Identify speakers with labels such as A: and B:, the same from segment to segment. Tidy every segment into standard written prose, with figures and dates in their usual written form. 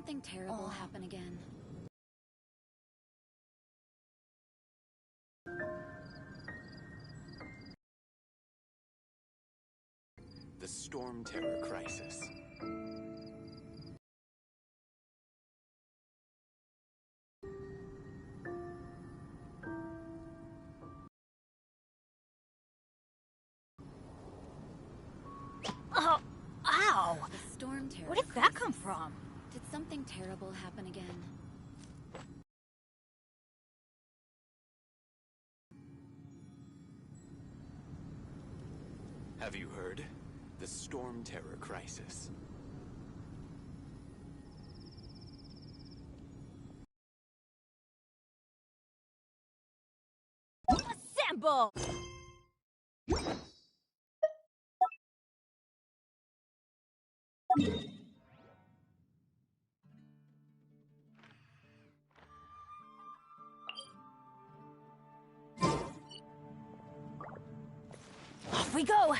A: something terrible happen again?
B: The Storm Terror Crisis.
C: Oh, ow!
A: The Storm Terror
C: Where did that come from?
A: Did something terrible happen again?
B: Have you heard? The Storm Terror Crisis.
C: Assemble! Off we go!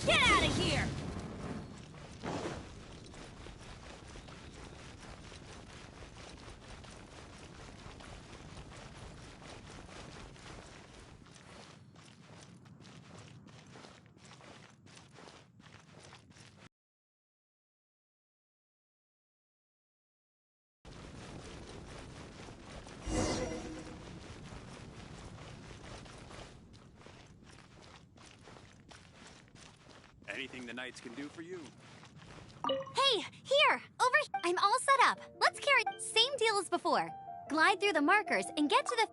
C: Get out of here!
B: Anything the Knights can do for you?
D: Hey, here! I'm all set up. Let's carry... Same deal as before. Glide through the markers and get to the...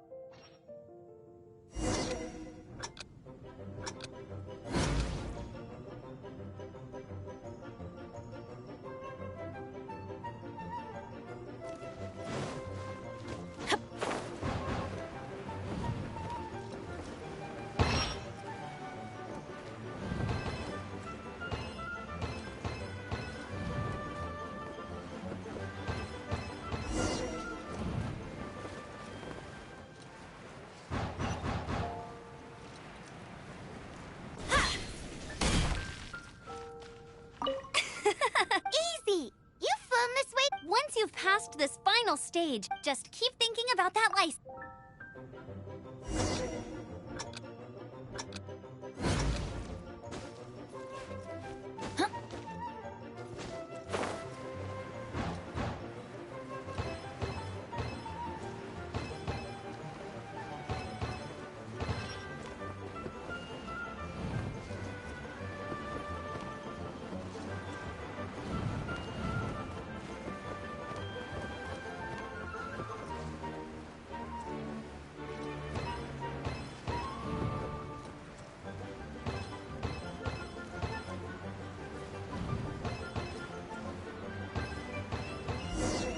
D: Easy! You've flown this way. Once you've passed this final stage, just keep thinking about that license.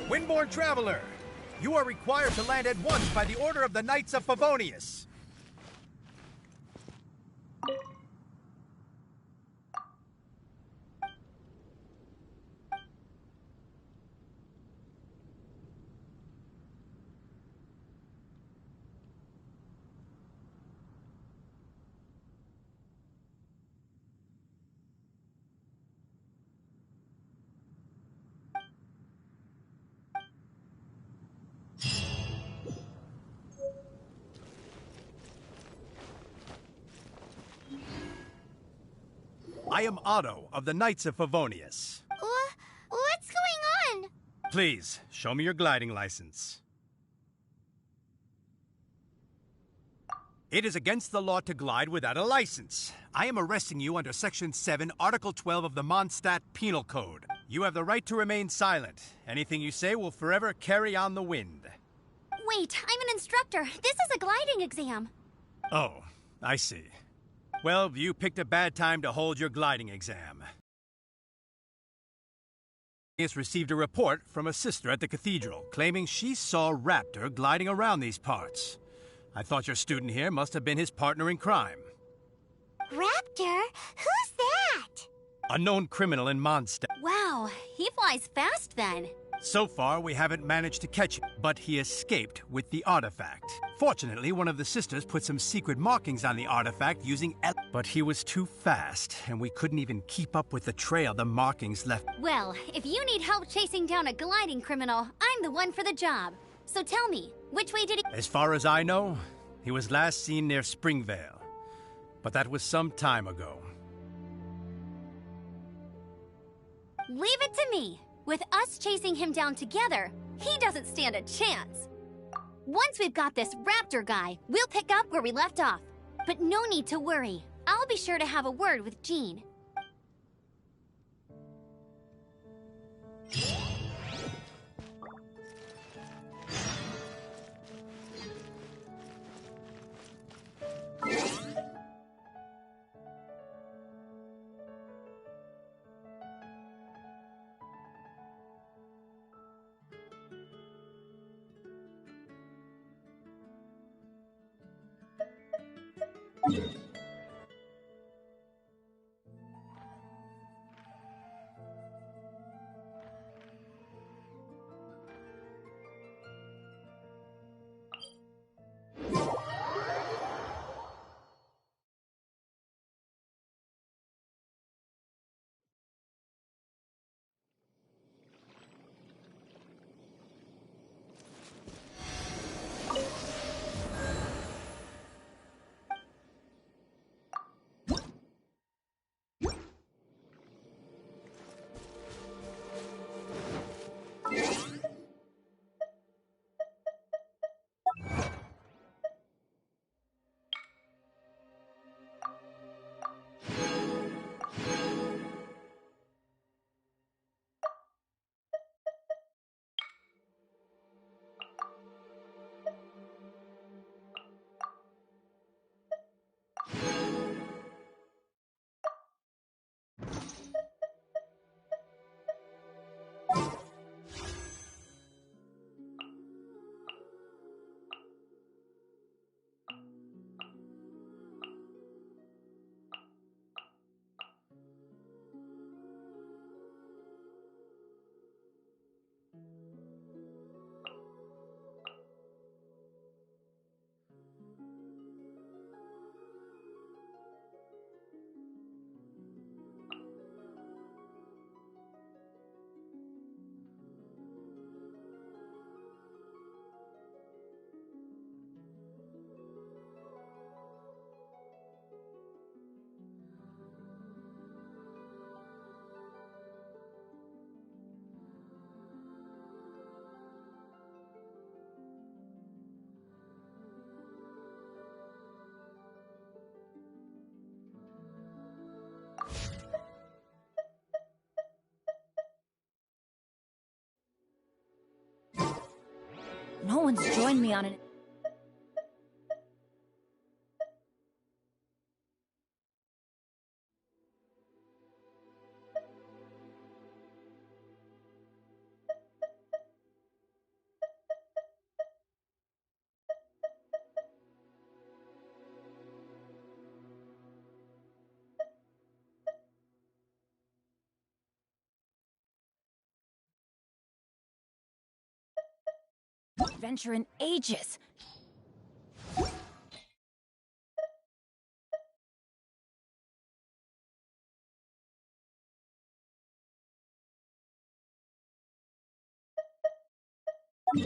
E: Windborne Traveler, you are required to land at once by the order of the Knights of Favonius. I am Otto of the Knights of Favonius.
D: What's going on?
E: Please, show me your gliding license. It is against the law to glide without a license. I am arresting you under Section 7, Article 12 of the Mondstadt Penal Code. You have the right to remain silent. Anything you say will forever carry on the wind.
D: Wait, I'm an instructor. This is a gliding exam.
E: Oh, I see. Well, you picked a bad time to hold your gliding exam. Has received a report from a sister at the cathedral claiming she saw Raptor gliding around these parts. I thought your student here must have been his partner in crime.
D: Raptor? Who's that?
E: A known criminal in Mondstadt.
D: Wow, he flies fast then.
E: So far, we haven't managed to catch him, but he escaped with the artifact. Fortunately, one of the sisters put some secret markings on the artifact using but he was too fast, and we couldn't even keep up with the trail the markings left.
D: Well, if you need help chasing down a gliding criminal, I'm the one for the job. So tell me, which way did he—
E: As far as I know, he was last seen near Springvale. But that was some time ago.
D: Leave it to me. With us chasing him down together, he doesn't stand a chance. Once we've got this Raptor guy, we'll pick up where we left off. But no need to worry. I'll be sure to have a word with Jean.
C: No one's joined me on it. Adventure in ages.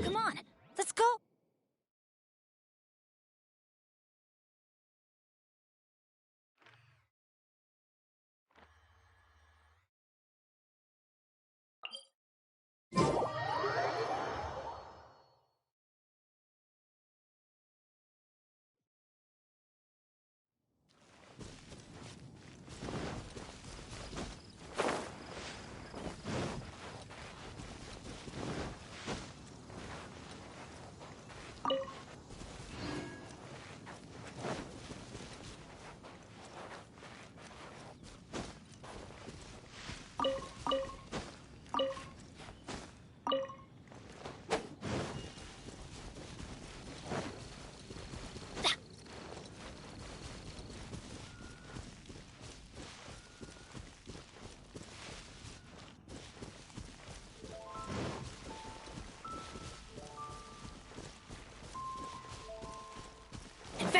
C: Come on, let's go.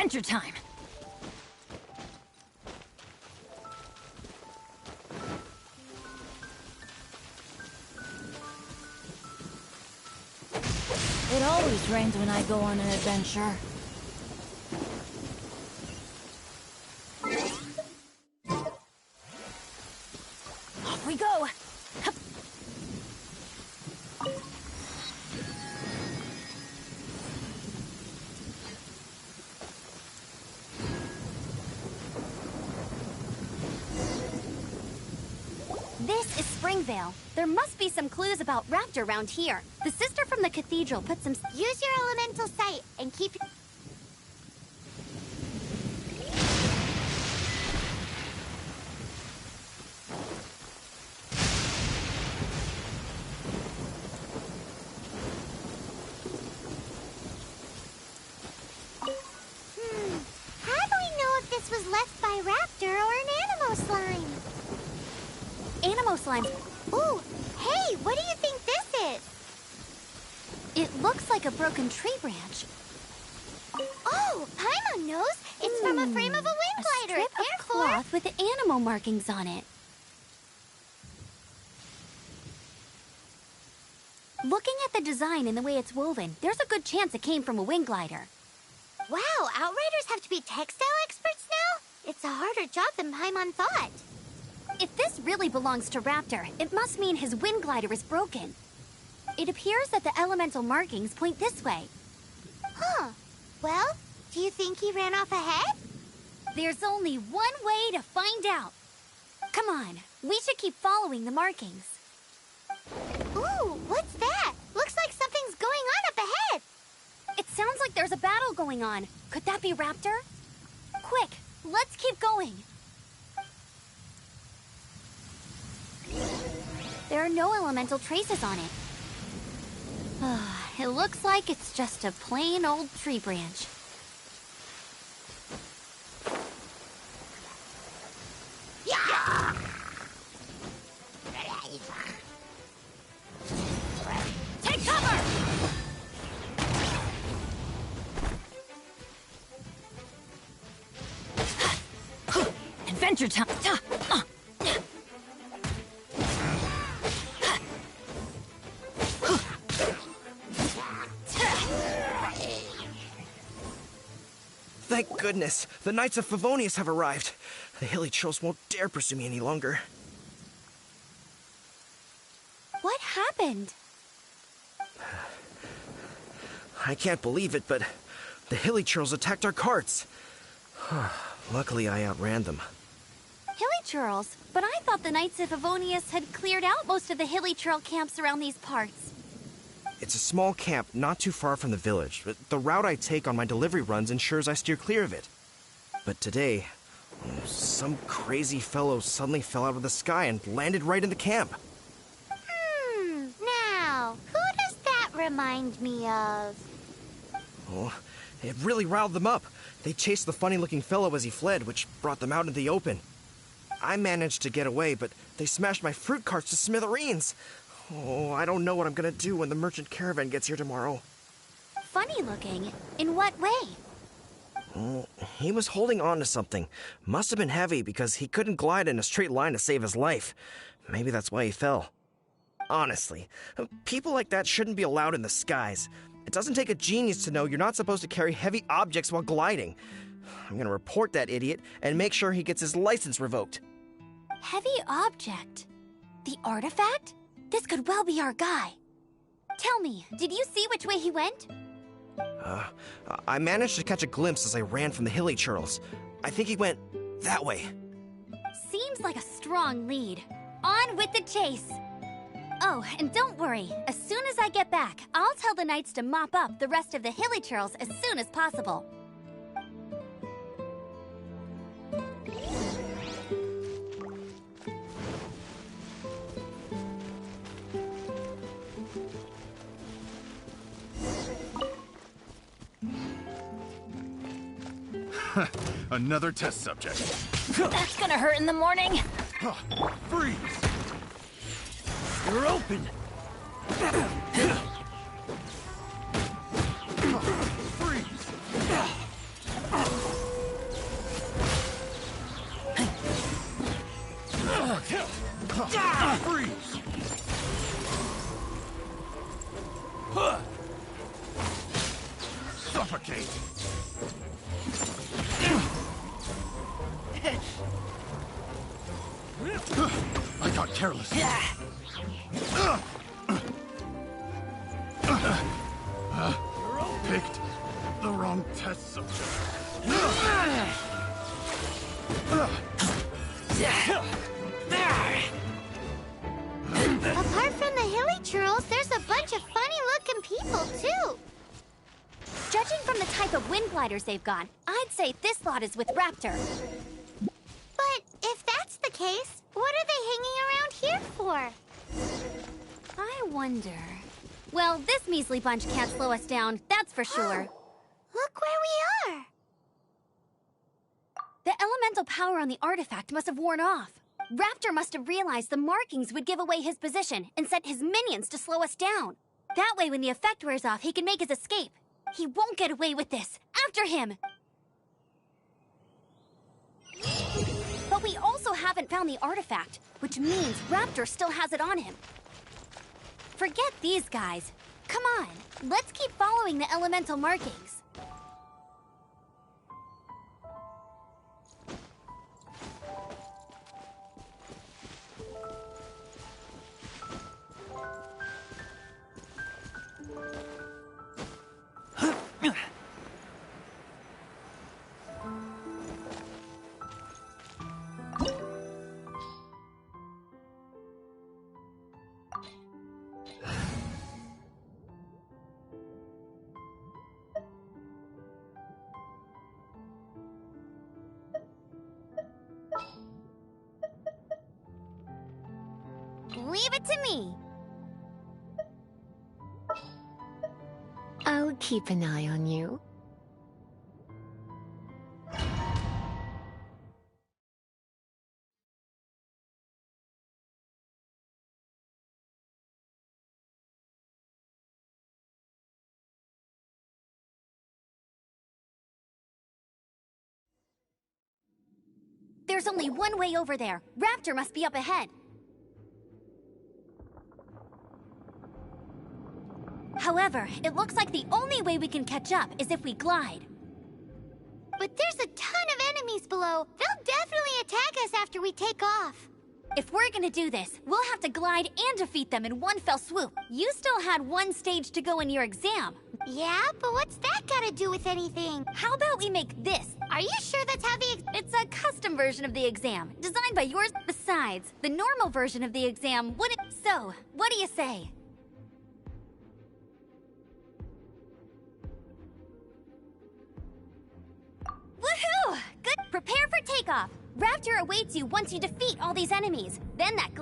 C: Adventure time! It always rains when I go on an adventure. Off we go! Hup.
D: This is Springvale. There must be some clues about Raptor around here. The sister from the cathedral put some...
F: Use your elemental sight and keep... How do we know if this was left by Raptor or an Animo slime?
D: Animo slimes.
F: Ooh, hey, what do you think this is?
D: It looks like a broken tree branch.
F: Oh, Paimon knows. It's from a frame of a wind
D: A
F: glider.
D: strip of cloth with Animo markings on it. Looking at the design and the way it's woven, there's a good chance it came from a wind glider.
F: Wow, Outriders have to be textile experts now? It's a harder job than Paimon thought.
D: If this really belongs to Raptor, it must mean his wind glider is broken. It appears that the elemental markings point this way.
F: Huh. Well, do you think he ran off ahead?
D: There's only one way to find out. Come on, we should keep following the markings.
F: Ooh, what's that? Looks like something's going on up ahead.
D: It sounds like there's a battle going on. Could that be Raptor? Quick, let's keep going. There are no elemental traces on it. It looks like it's just a plain old tree branch.
C: Take cover! Adventure time!
G: Thank goodness, the Knights of Favonius have arrived. The hilly trolls won't dare pursue me any longer.
D: What happened?
G: I can't believe it, but the hilly trolls attacked our carts. Luckily, I outran them.
D: Hilly Churls? But I thought the Knights of Favonius had cleared out most of the Hilly Churl camps around these parts.
G: It's a small camp not too far from the village, but the route I take on my delivery runs ensures I steer clear of it. But today, some crazy fellow suddenly fell out of the sky and landed right in the camp.
F: Now, who does that remind me of?
G: Oh, it really riled them up. They chased the funny-looking fellow as he fled, which brought them out into the open. I managed to get away, but they smashed my fruit carts to smithereens. Oh, I don't know what I'm gonna do when the merchant caravan gets here tomorrow.
D: Funny looking? In what way?
G: Oh, he was holding on to something. Must have been heavy because he couldn't glide in a straight line to save his life. Maybe that's why he fell. Honestly, people like that shouldn't be allowed in the skies. It doesn't take a genius to know you're not supposed to carry heavy objects while gliding. I'm gonna report that idiot and make sure he gets his license revoked.
D: Heavy object? The artifact? This could well be our guy. Tell me, did you see which way he went?
G: I managed to catch a glimpse as I ran from the hilly churls. I think he went that way.
D: Seems like a strong lead. On with the chase! Oh, and don't worry. As soon as I get back, I'll tell the knights to mop up the rest of the hilly churls as soon as possible.
H: Another test subject.
C: That's gonna hurt in the morning.
H: Freeze!
G: You're open!
H: Freeze! Suffocate! I got careless. Picked the wrong test subject.
F: Apart from the hilly churls, there's a bunch of funny-looking people, too.
D: Judging from the type of wind gliders they've got, I'd say this lot is with Raptor.
F: But if that's the case, what are they hanging around here for?
D: I wonder... Well, this measly bunch can't slow us down, that's for sure.
F: Look where we are.
D: The elemental power on the artifact must have worn off. Raptor must have realized the markings would give away his position and sent his minions to slow us down. That way, when the effect wears off, he can make his escape. He won't get away with this. After him! But we also haven't found the artifact, which means Raptor still has it on him. Forget these guys. Come on, let's keep following the elemental markings. Leave it to me.
I: I'll keep an eye on you.
D: There's only one way over there. Raptor must be up ahead. However, it looks like the only way we can catch up is if we glide.
F: But there's a ton of enemies below. They'll definitely attack us after we take off.
D: If we're gonna do this, we'll have to glide and defeat them in one fell swoop. You still had one stage to go in your exam.
F: Yeah, but what's that gotta do with anything?
D: How about we make this?
F: Are you sure that's how the
D: It's a custom version of the exam, designed by yours. Besides, the normal version of the exam wouldn't... So, what do you say? Woohoo! Good. Prepare for takeoff. Raptor awaits you once you defeat all these enemies. Then that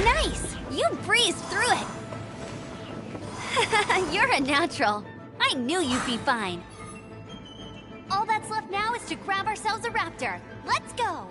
D: Nice! You breezed through it! You're a natural. I knew you'd be fine. All that's left now is to grab ourselves a raptor. Let's go!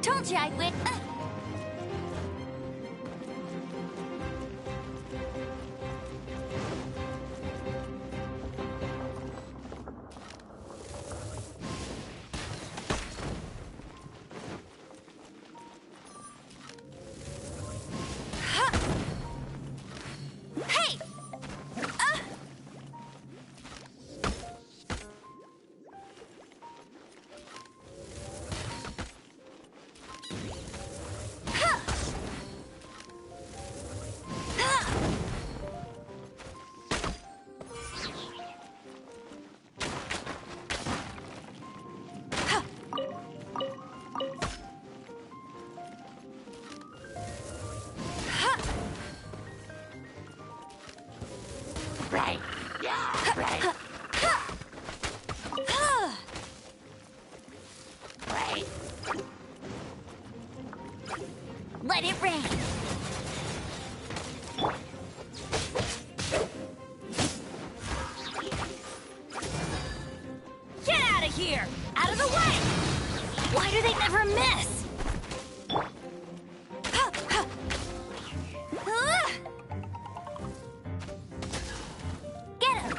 D: Told you I'd win. Let it rain!
C: Get out of here! Out of the way! Why do they never miss?
D: Get him!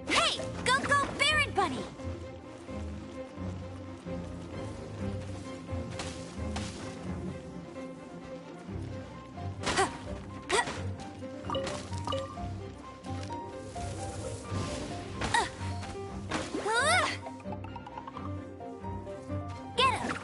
D: Hey! Go, go, Baron Bunny! Get him!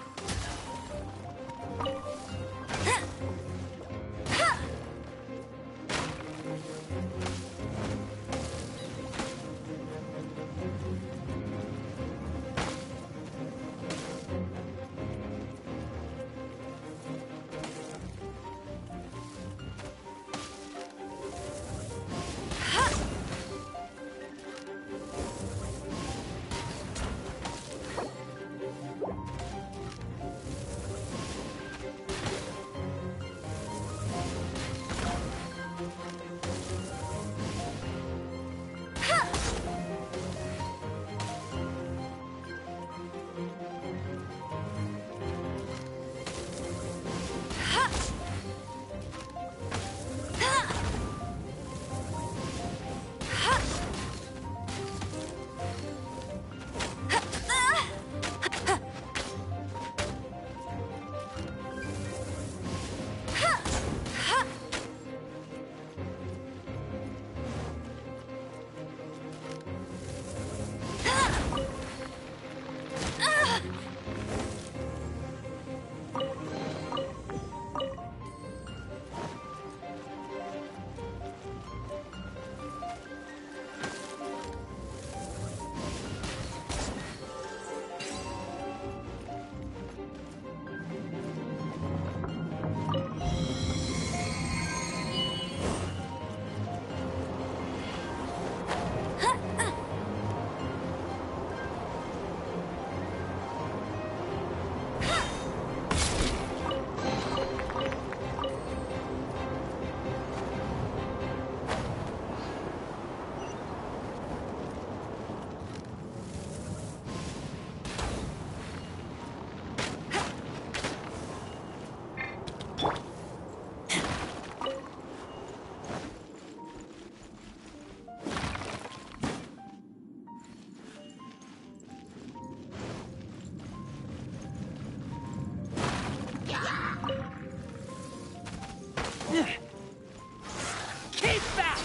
J: Keep back!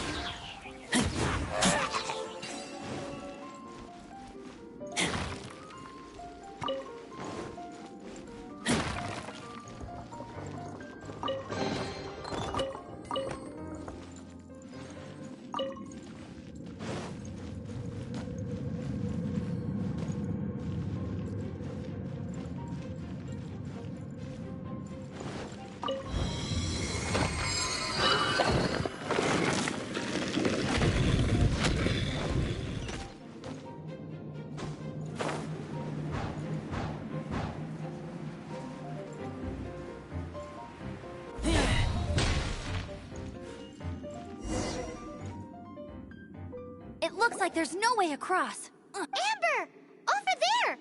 D: It looks like there's no way across.
F: Amber! Over there!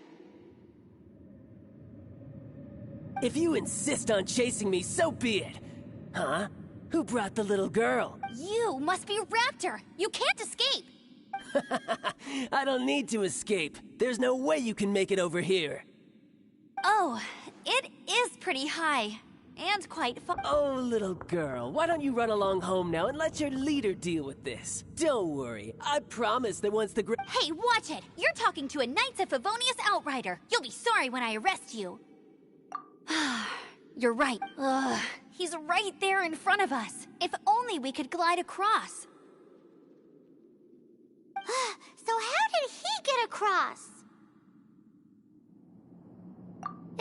J: If you insist on chasing me, so be it. Huh? Who brought the little girl?
D: You must be Raptor! You can't escape!
J: I don't need to escape. There's no way you can make it over here.
D: Oh, it is pretty high. And quite far.
J: Oh, little girl, why don't you run along home now and let your leader deal with this? Don't worry, I promise that once the
D: Hey, watch it! You're talking to a Knights of Favonius outrider. You'll be sorry when I arrest you. You're right. Ugh, he's right there in front of us. If only we could glide across.
F: So how did he get across?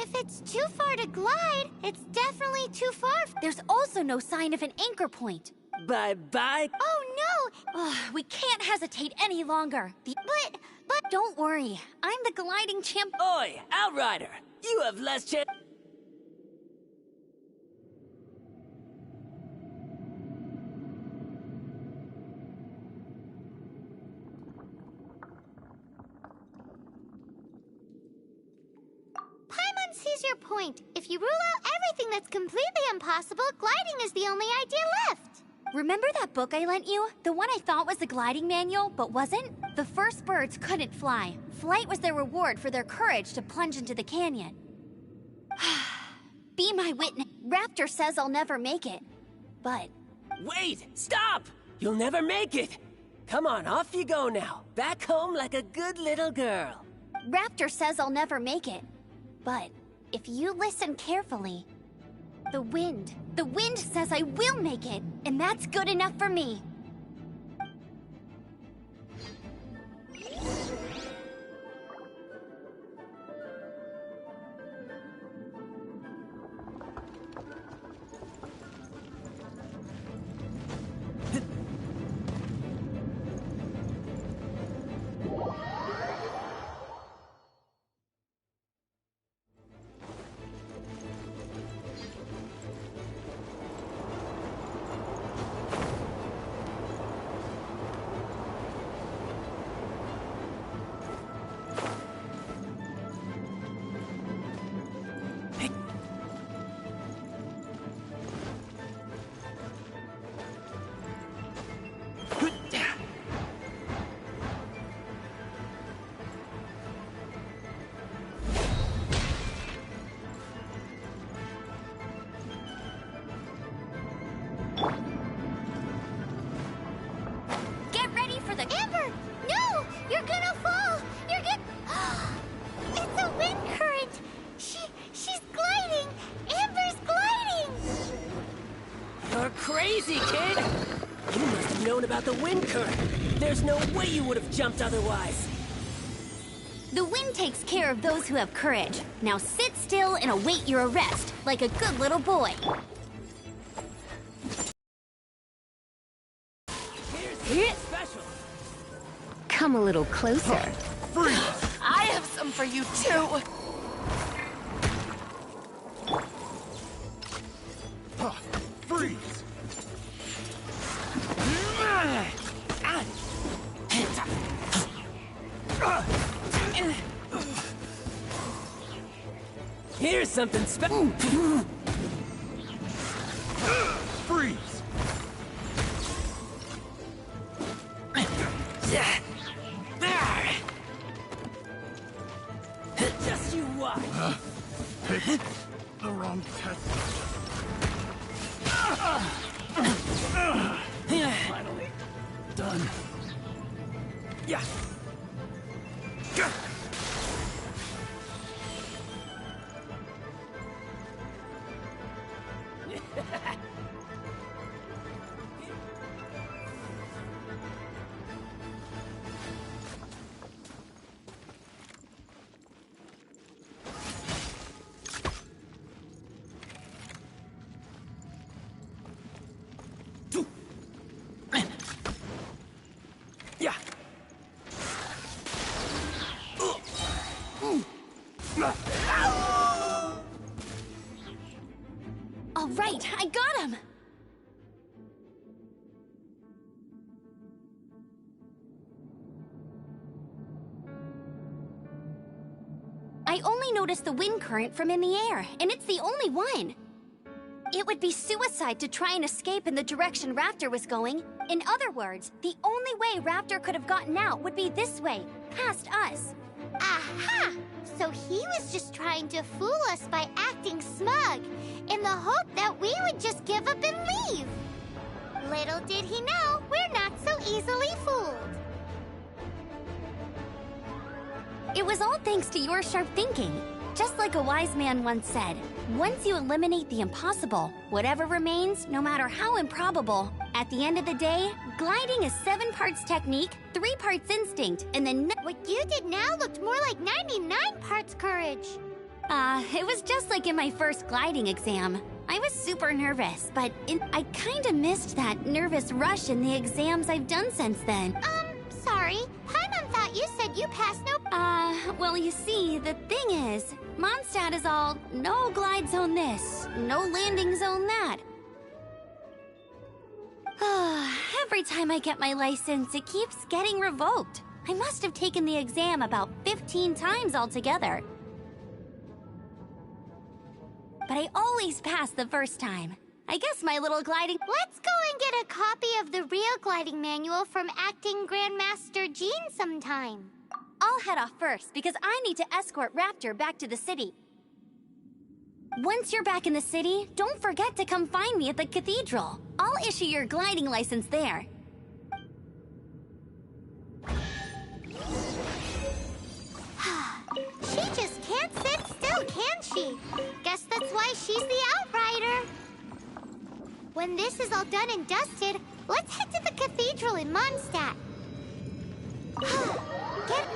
F: If it's too far to glide, it's definitely too far.
D: There's also no sign of an anchor point.
J: Bye-bye.
F: Oh no!
D: Ugh, we can't hesitate any longer. But don't worry. I'm the gliding champ.
J: Oi, Outrider! You have less chance.
F: Paimon sees your point. If you rule out everything that's completely impossible, gliding is the only idea left.
D: Remember that book I lent you? The one I thought was the gliding manual, but wasn't? The first birds couldn't fly. Flight was their reward for their courage to plunge into the canyon. Be my witness. Raptor says I'll never make it. But...
J: Wait! Stop! You'll never make it! Come on, off you go now. Back home like a good little girl.
D: Raptor says I'll never make it. But if you listen carefully, the wind says I will make it, and that's good enough for me.
J: Crazy, kid! You must have known about the wind current. There's no way you would have jumped otherwise.
D: The wind takes care of those who have courage. Now sit still and await your arrest, like a good little boy.
J: Here's special.
I: Come a little closer.
H: Freeze!
C: I have some for you, too.
H: Freeze!
J: Here's something special.
H: Freeze!
J: Just you watch.
H: Pick the wrong test. Finally done.
J: Yeah. Yeah.
D: All right, I got him! I only noticed the wind current from in the air, and it's the only one. It would be suicide to try and escape in the direction Raptor was going. In other words, the only way Raptor could have gotten out would be this way, past us.
F: Aha! So he was just trying to fool us by acting smug, in the hope that we would just give up and leave. Little did he know, we're not so easily fooled.
D: It was all thanks to your sharp thinking. Just like a wise man once said, once you eliminate the impossible, whatever remains, no matter how improbable, at the end of the day, gliding is 7 parts technique, 3 parts instinct, and then
F: What you did now looked more like 99 parts courage.
D: It was just like in my first gliding exam. I was super nervous, but I kinda missed that nervous rush in the exams I've done since then.
F: Sorry. Paimon thought you said you passed no—
D: Well, you see, the thing is, Mondstadt is all no glide zone this, no landing zone that. Every time I get my license, it keeps getting revoked. I must have taken the exam about 15 times altogether. But I always pass the first time. I guess my little gliding—
F: Let's go and get a copy of the real gliding manual from Acting Grandmaster Jean sometime.
D: I'll head off first because I need to escort Raptor back to the city. Once you're back in the city, don't forget to come find me at the cathedral. I'll issue your gliding license there.
F: She just can't sit still, can she? Guess that's why she's the Outrider. When this is all done and dusted, let's head to the cathedral in Mondstadt. Get—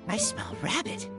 J: I smell rabbit.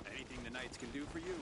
B: Anything the Knights can do for you.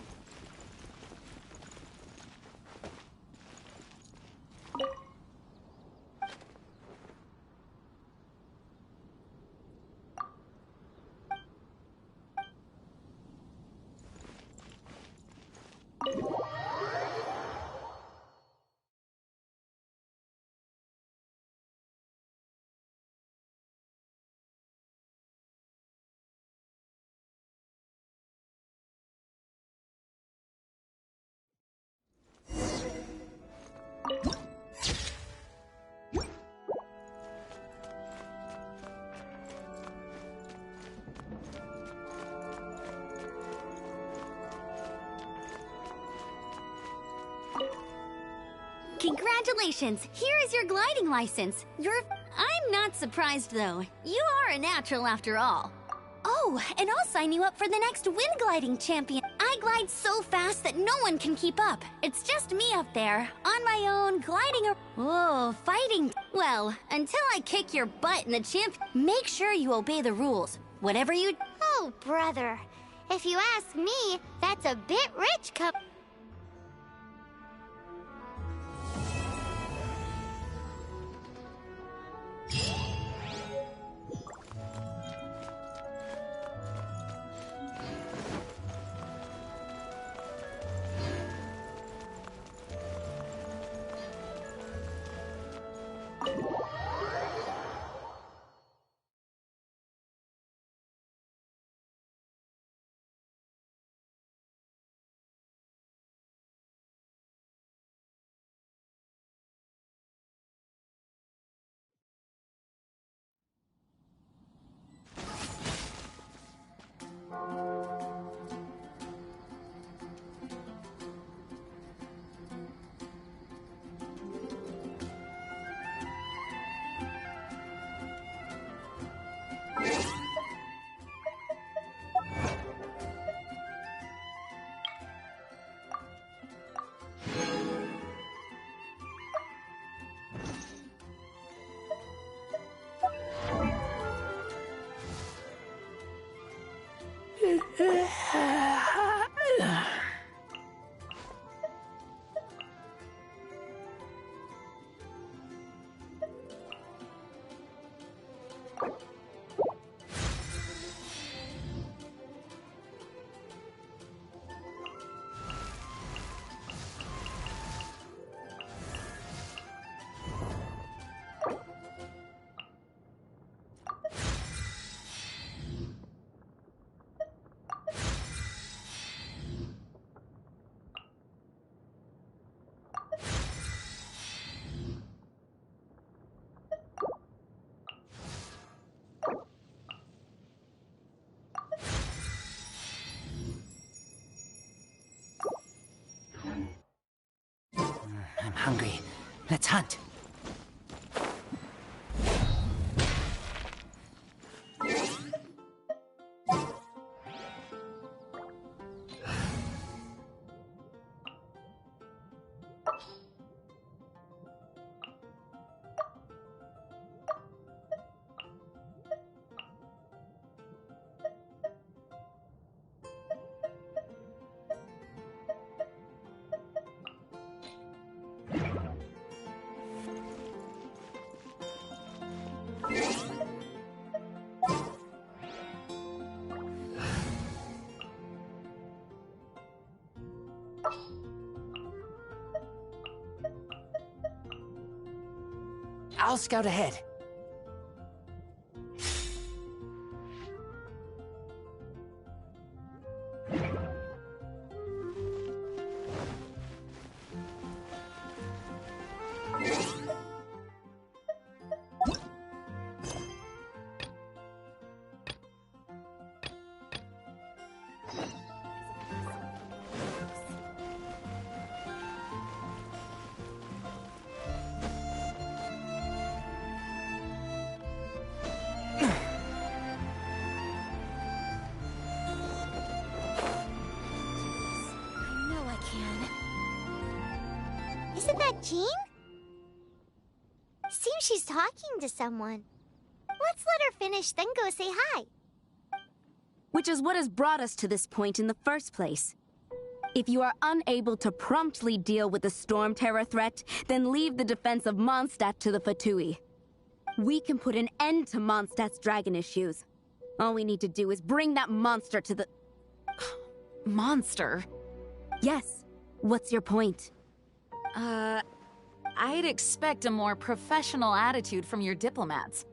D: Congratulations! Here is your gliding license. I'm not surprised, though. You are a natural after all. Oh, and I'll sign you up for the next wind gliding champion. I glide so fast that no one can keep up. It's just me up there, on my own, gliding fighting. Well, until I kick your butt in the make sure you obey the rules. Whatever you...
F: Oh, brother. If you ask me, that's a bit rich,
J: I'm hungry. Let's hunt. I'll scout ahead.
F: Isn't that Jean? Seems she's talking to someone. Let's let her finish, then go say hi.
I: Which is what has brought us to this point in the first place. If you are unable to promptly deal with the Storm Terror threat, then leave the defense of Mondstadt to the Fatui. We can put an end to Mondstadt's dragon issues. All we need to do is bring that monster to the...
A: Monster?
I: Yes. What's your point?
A: I'd expect a more professional attitude from your diplomats.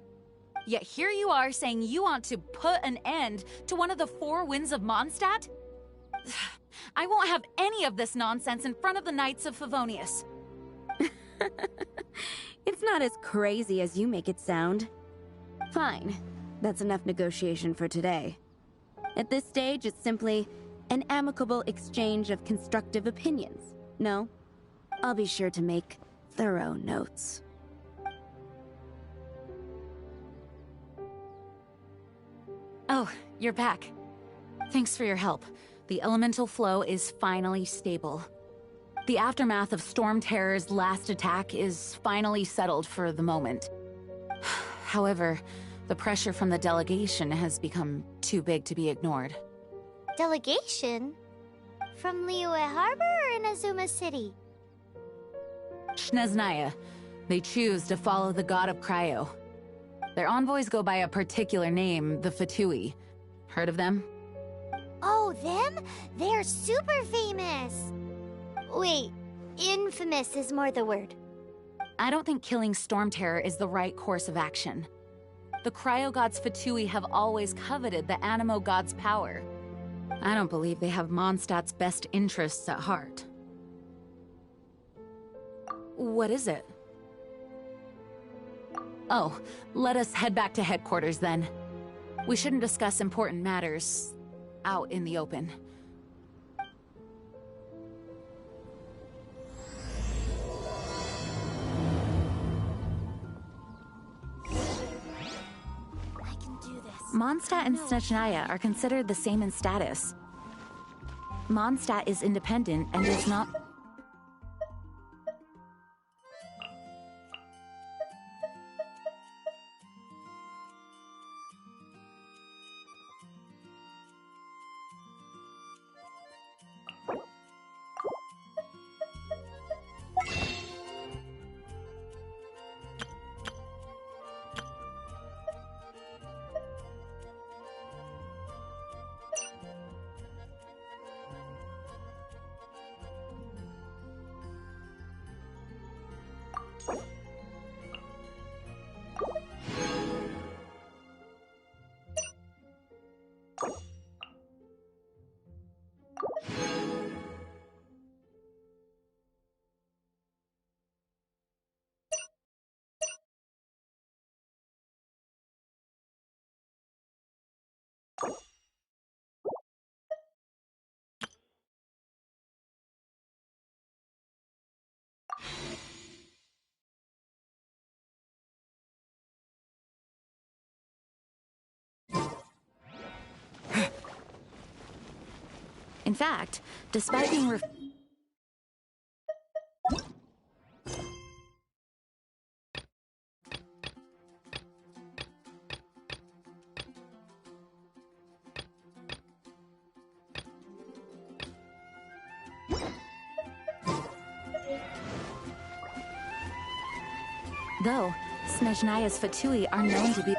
A: Yet here you are saying you want to put an end to one of the four winds of Mondstadt? I won't have any of this nonsense in front of the Knights of Favonius.
I: It's not as crazy as you make it sound. Fine. That's enough negotiation for today. At this stage, it's simply an amicable exchange of constructive opinions. No? I'll be sure to make thorough notes.
A: Oh, you're back. Thanks for your help. The elemental flow is finally stable. The aftermath of Storm Terror's last attack is finally settled for the moment. However, the pressure from the delegation has become too big to be ignored.
F: Delegation? From Liyue Harbor or Inazuma City?
A: Snezhnaya. They choose to follow the god of Cryo. Their envoys go by a particular name, the Fatui. Heard of them?
F: Oh, them? They're super famous! Wait, infamous is more the word.
A: I don't think killing Storm Terror is the right course of action. The Cryo God's Fatui have always coveted the Animo God's power. I don't believe they have Mondstadt's best interests at heart. What is it? Oh, let us head back to headquarters then. We shouldn't discuss important matters out in the open.
F: I can do this.
A: Mondstadt and Snezhnaya are considered the same in status. Mondstadt is independent and does not... In fact, despite being though, Snezhnaya's Fatui are known to be...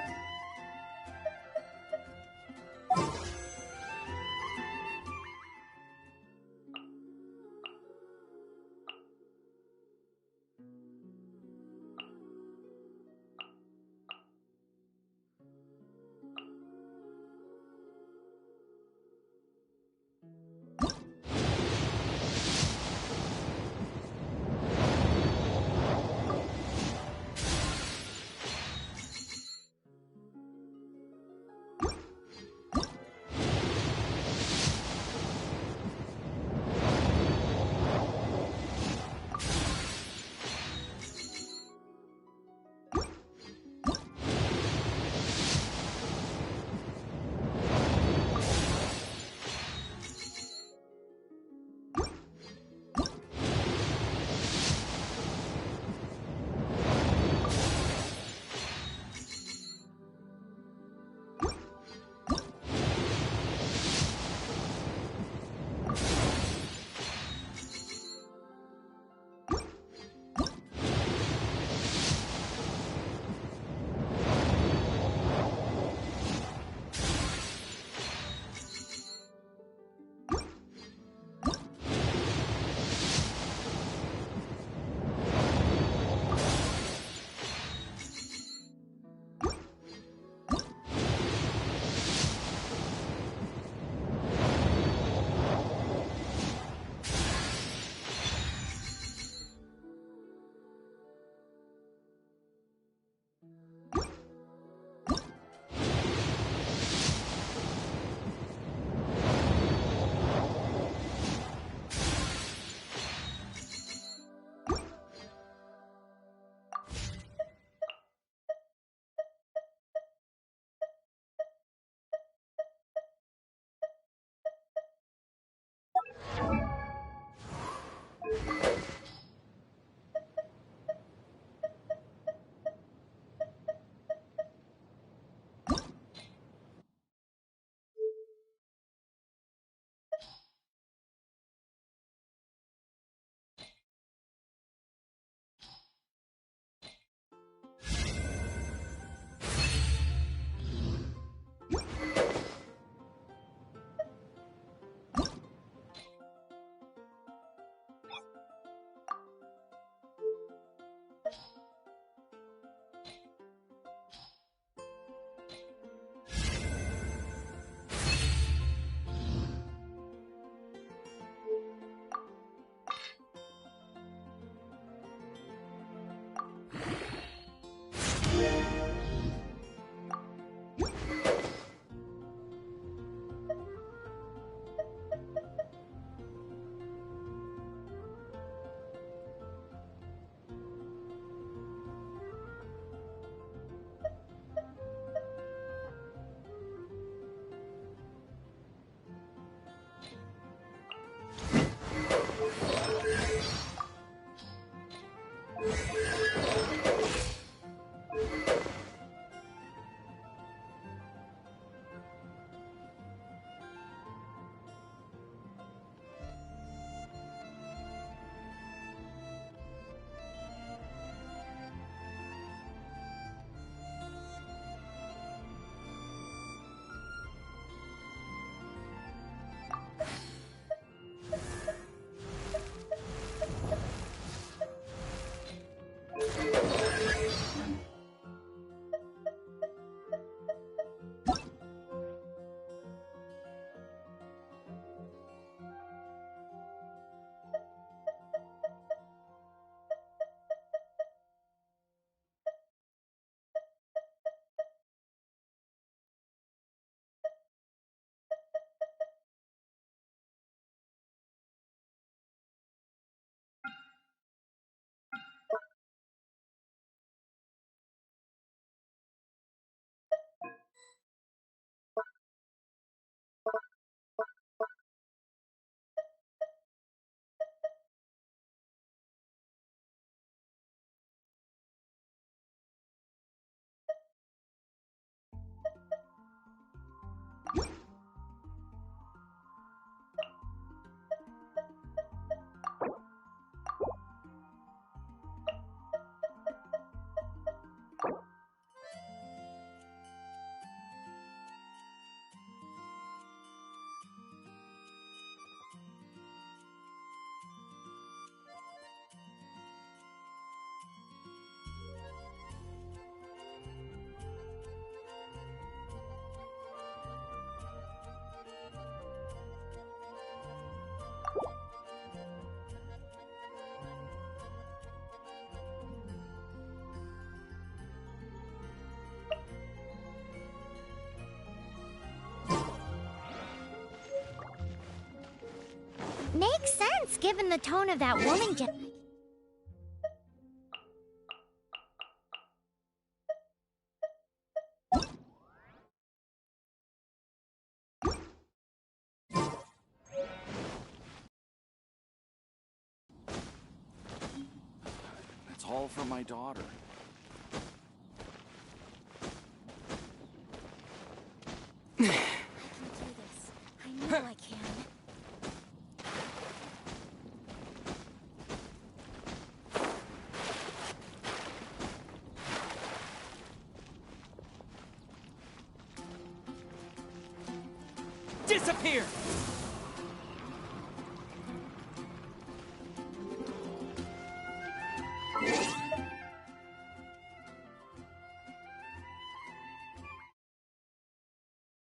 F: Makes sense, given the tone of that woman just...
H: That's all for my daughter.
D: I can do this. I know I can.
J: Disappear!